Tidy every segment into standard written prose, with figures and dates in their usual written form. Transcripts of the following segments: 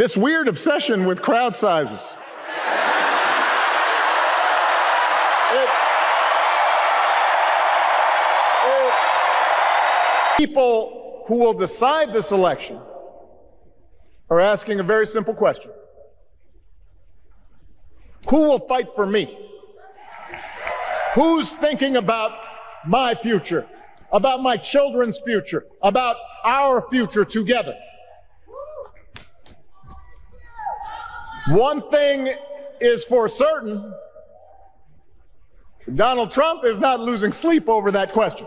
This weird obsession with crowd sizes. People who will decide this election are asking a very simple question. Who will fight for me? Who's thinking about my future, about my children's future, about our future together? One thing is for certain, Donald Trump is not losing sleep over that question.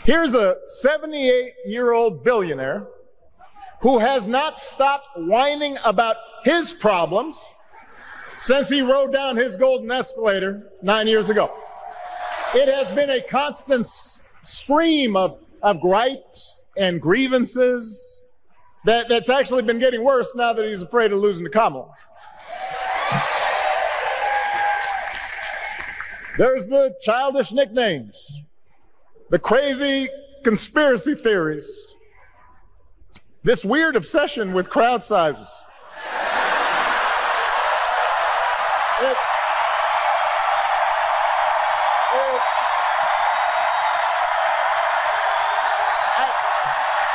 Here's a 78-year-old billionaire who has not stopped whining about his problems since he rode down his golden escalator 9 years ago. It has been a constant stream of gripes and grievances that's actually been getting worse now that he's afraid of losing to Kamala. There's the childish nicknames, the crazy conspiracy theories, this weird obsession with crowd sizes.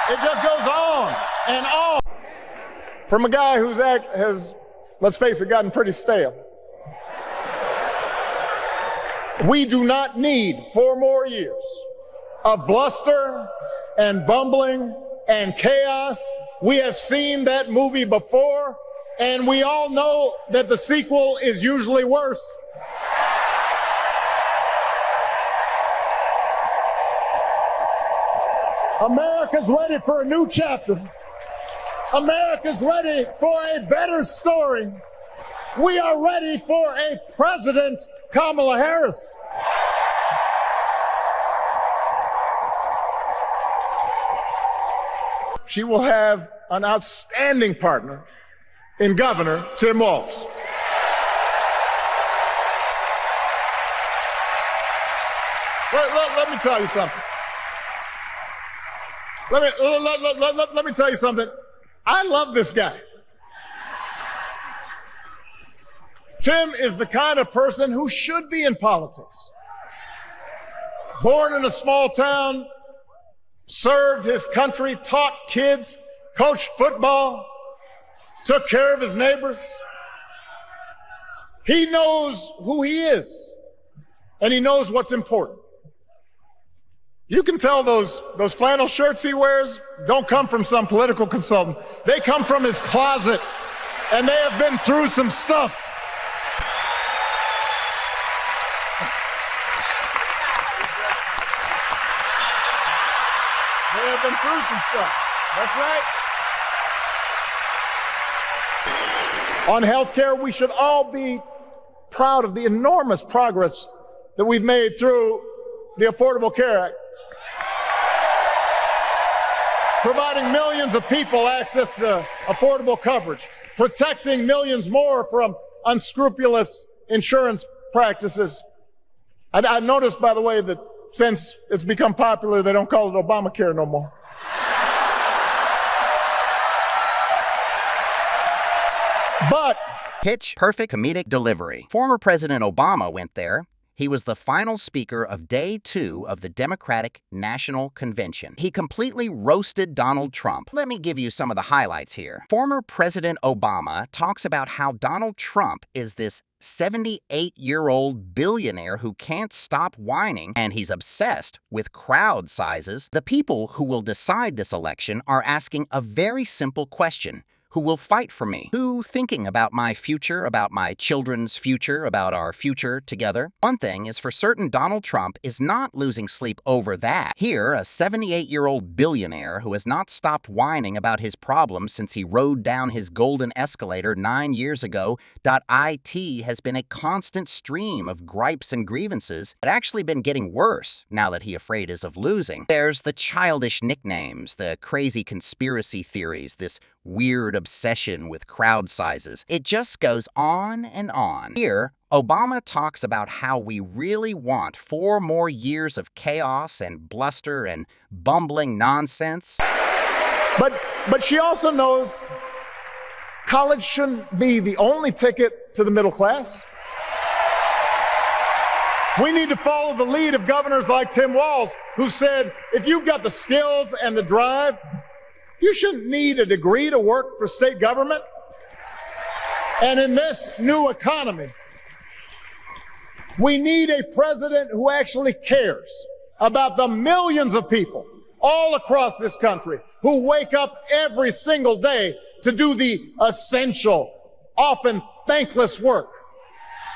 It just goes on and on. From a guy whose act has, let's face it, gotten pretty stale. We do not need 4 more years of bluster and bumbling and chaos. We have seen that movie before, and we all know that the sequel is usually worse. America's ready for a new chapter. America's ready for a better story. We are ready for a President Kamala Harris. She will have an outstanding partner in Governor Tim Walz. Let me tell you something. Let me tell you something. I love this guy. Tim is the kind of person who should be in politics. Born in a small town, served his country, taught kids, coached football, took care of his neighbors. He knows who he is, and he knows what's important. You can tell those flannel shirts he wears don't come from some political consultant. They come from his closet, and they have been through some stuff. They have been through some stuff. That's right. On healthcare, we should all be proud of the enormous progress that we've made through the Affordable Care Act, providing millions of people access to affordable coverage, protecting millions more from unscrupulous insurance practices. I noticed, by the way, that since it's become popular, they don't call it Obamacare no more. But pitch perfect comedic delivery. Former President Obama went there. He was the final speaker of Day 2 of the Democratic National Convention. He completely roasted Donald Trump. Let me give you some of the highlights here. Former President Obama talks about how Donald Trump is this 78-year-old billionaire who can't stop whining, and he's obsessed with crowd sizes. The people who will decide this election are asking a very simple question. Who will fight for me? Who thinking about my future, about my children's future, about our future together? One thing is for certain, Donald Trump is not losing sleep over that. Here, a 78-year-old billionaire who has not stopped whining about his problems since he rode down his golden escalator 9 years ago. IT has been a constant stream of gripes and grievances. It's actually been getting worse now that he afraid is of losing. There's the childish nicknames, the crazy conspiracy theories, this weird obsession with crowd sizes. It just goes on and on. Here, Obama talks about how we really want 4 more years of chaos and bluster and bumbling nonsense. But she also knows college shouldn't be the only ticket to the middle class. We need to follow the lead of governors like Tim Walz, who said, if you've got the skills and the drive, you shouldn't need a degree to work for state government. And in this new economy, we need a president who actually cares about the millions of people all across this country who wake up every single day to do the essential, often thankless work,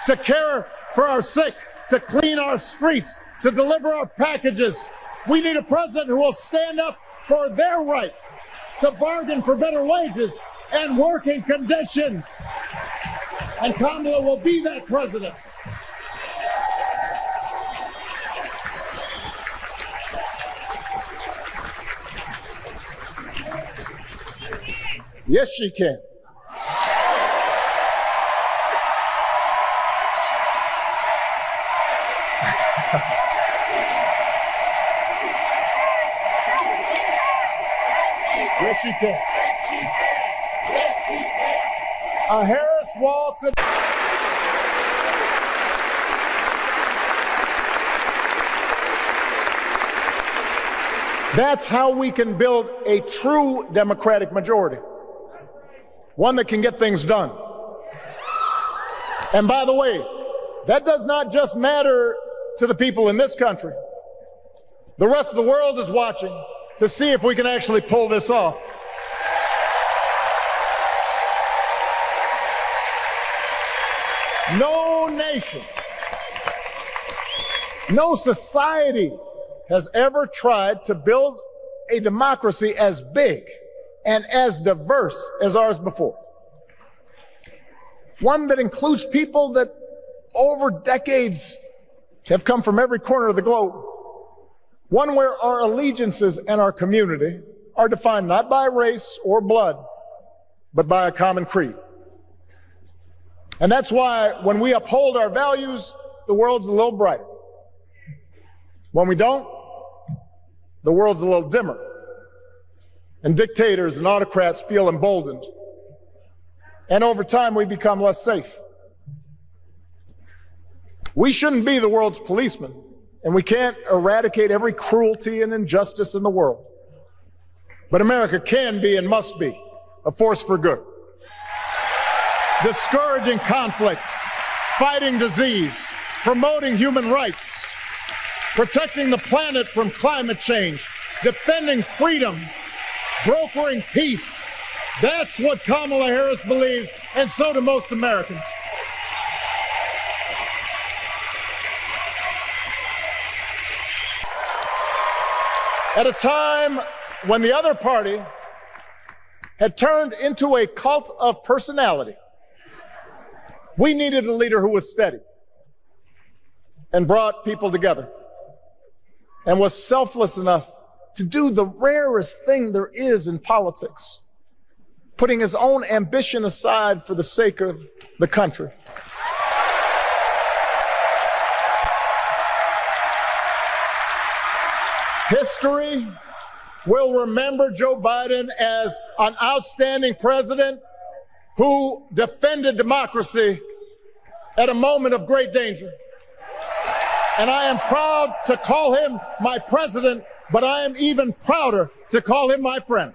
to care for our sick, to clean our streets, to deliver our packages. We need a president who will stand up for their right to bargain for better wages and working conditions. And Kamala will be that president. Yes, she can. Yes, she can. A Harris walks in. That's how we can build a true Democratic majority. One that can get things done. And by the way, that does not just matter to the people in this country. The rest of the world is watching to see if we can actually pull this off. No nation, no society has ever tried to build a democracy as big and as diverse as ours before. One that includes people that over decades have come from every corner of the globe. One where our allegiances and our community are defined not by race or blood, but by a common creed. And that's why when we uphold our values, the world's a little brighter. When we don't, the world's a little dimmer. And dictators and autocrats feel emboldened. And over time, we become less safe. We shouldn't be the world's policemen, and we can't eradicate every cruelty and injustice in the world. But America can be and must be a force for good. Discouraging conflict, fighting disease, promoting human rights, protecting the planet from climate change, defending freedom, brokering peace. That's what Kamala Harris believes, and so do most Americans. At a time when the other party had turned into a cult of personality, we needed a leader who was steady and brought people together and was selfless enough to do the rarest thing there is in politics, putting his own ambition aside for the sake of the country. History will remember Joe Biden as an outstanding president who defended democracy at a moment of great danger. And I am proud to call him my president, but I am even prouder to call him my friend.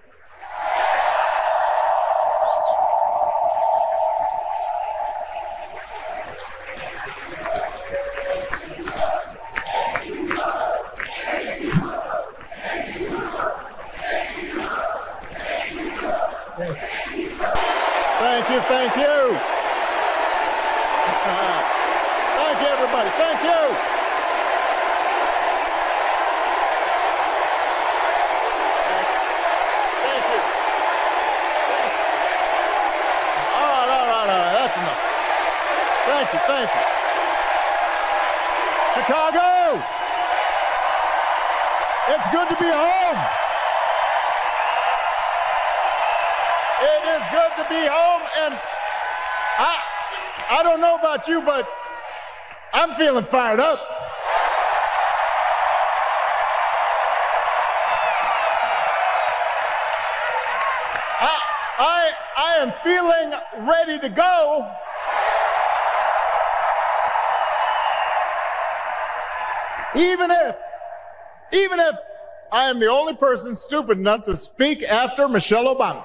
Thank you, thank you. Thank you, everybody. Thank you. Thank you. All right. That's enough. Thank you. Chicago, it's good to be home. It is good to be home, and I don't know about you, but I'm feeling fired up. I am feeling ready to go. Even if I am the only person stupid enough to speak after Michelle Obama.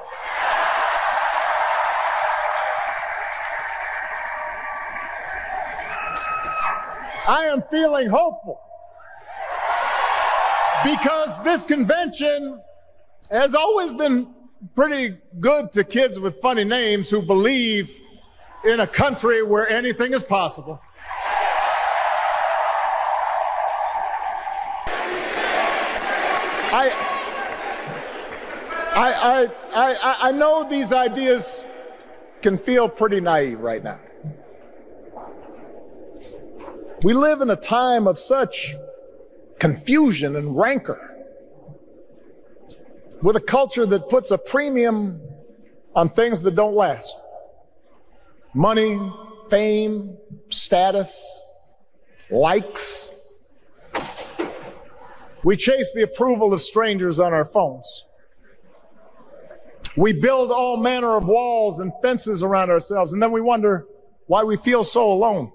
I am feeling hopeful because this convention has always been pretty good to kids with funny names who believe in a country where anything is possible. I know these ideas can feel pretty naive right now. We live in a time of such confusion and rancor, with a culture that puts a premium on things that don't last. Money, fame, status, likes. We chase the approval of strangers on our phones. We build all manner of walls and fences around ourselves, and then we wonder why we feel so alone.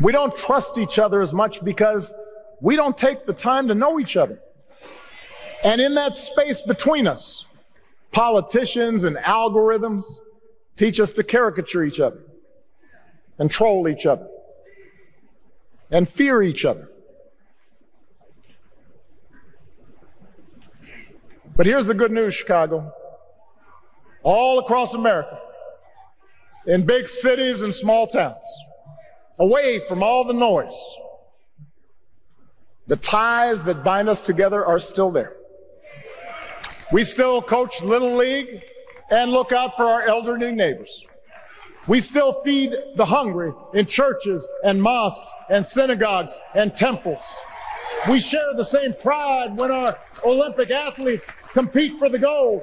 We don't trust each other as much because we don't take the time to know each other. And in that space between us, politicians and algorithms teach us to caricature each other and troll each other and fear each other. But here's the good news, Chicago. All across America, in big cities and small towns, away from all the noise, the ties that bind us together are still there. We still coach Little League and look out for our elderly neighbors. We still feed the hungry in churches and mosques and synagogues and temples. We share the same pride when our Olympic athletes compete for the gold.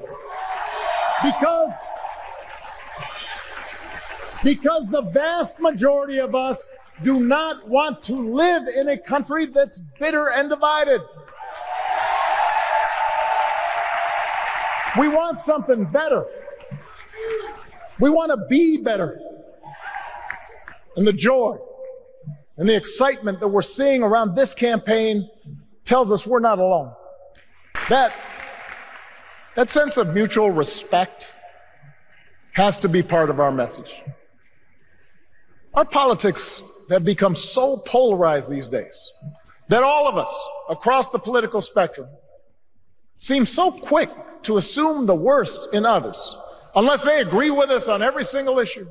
Because the vast majority of us do not want to live in a country that's bitter and divided. We want something better. We want to be better. And the joy and the excitement that we're seeing around this campaign tells us we're not alone. That sense of mutual respect has to be part of our message. Our politics have become so polarized these days that all of us across the political spectrum seem so quick to assume the worst in others, unless they agree with us on every single issue.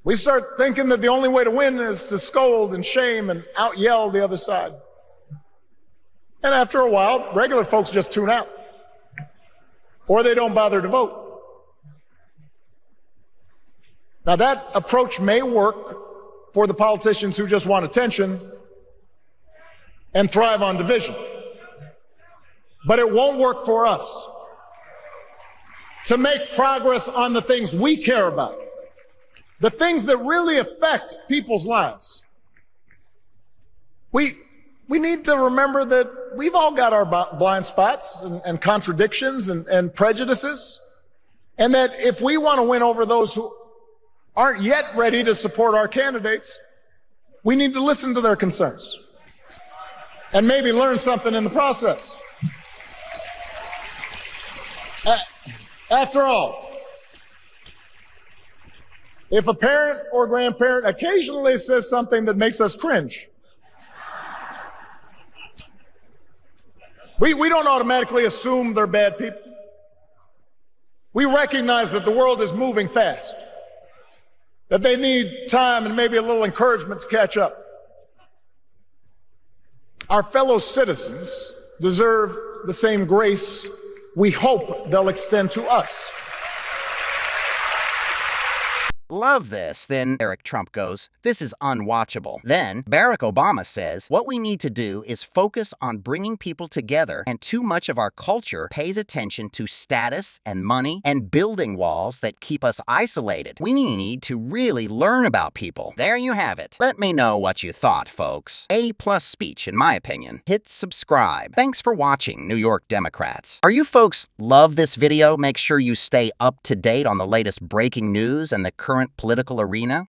We start thinking that the only way to win is to scold and shame and out-yell the other side. And after a while, regular folks just tune out, or they don't bother to vote. Now, that approach may work for the politicians who just want attention and thrive on division. But it won't work for us to make progress on the things we care about, the things that really affect people's lives. We need to remember that we've all got our blind spots and contradictions and prejudices, and that if we want to win over those who aren't yet ready to support our candidates, we need to listen to their concerns and maybe learn something in the process. After all, if a parent or grandparent occasionally says something that makes us cringe, we don't automatically assume they're bad people. We recognize that the world is moving fast, that they need time and maybe a little encouragement to catch up. Our fellow citizens deserve the same grace we hope they'll extend to us. Love this. Then Eric Trump goes, this is unwatchable. Then Barack Obama says, what we need to do is focus on bringing people together, and too much of our culture pays attention to status and money and building walls that keep us isolated. We need to really learn about people. There you have it. Let me know what you thought, folks. A+ speech, in my opinion. Hit subscribe. Thanks for watching, New York Democrats. Are you folks love this video? Make sure you stay up to date on the latest breaking news and the current political arena.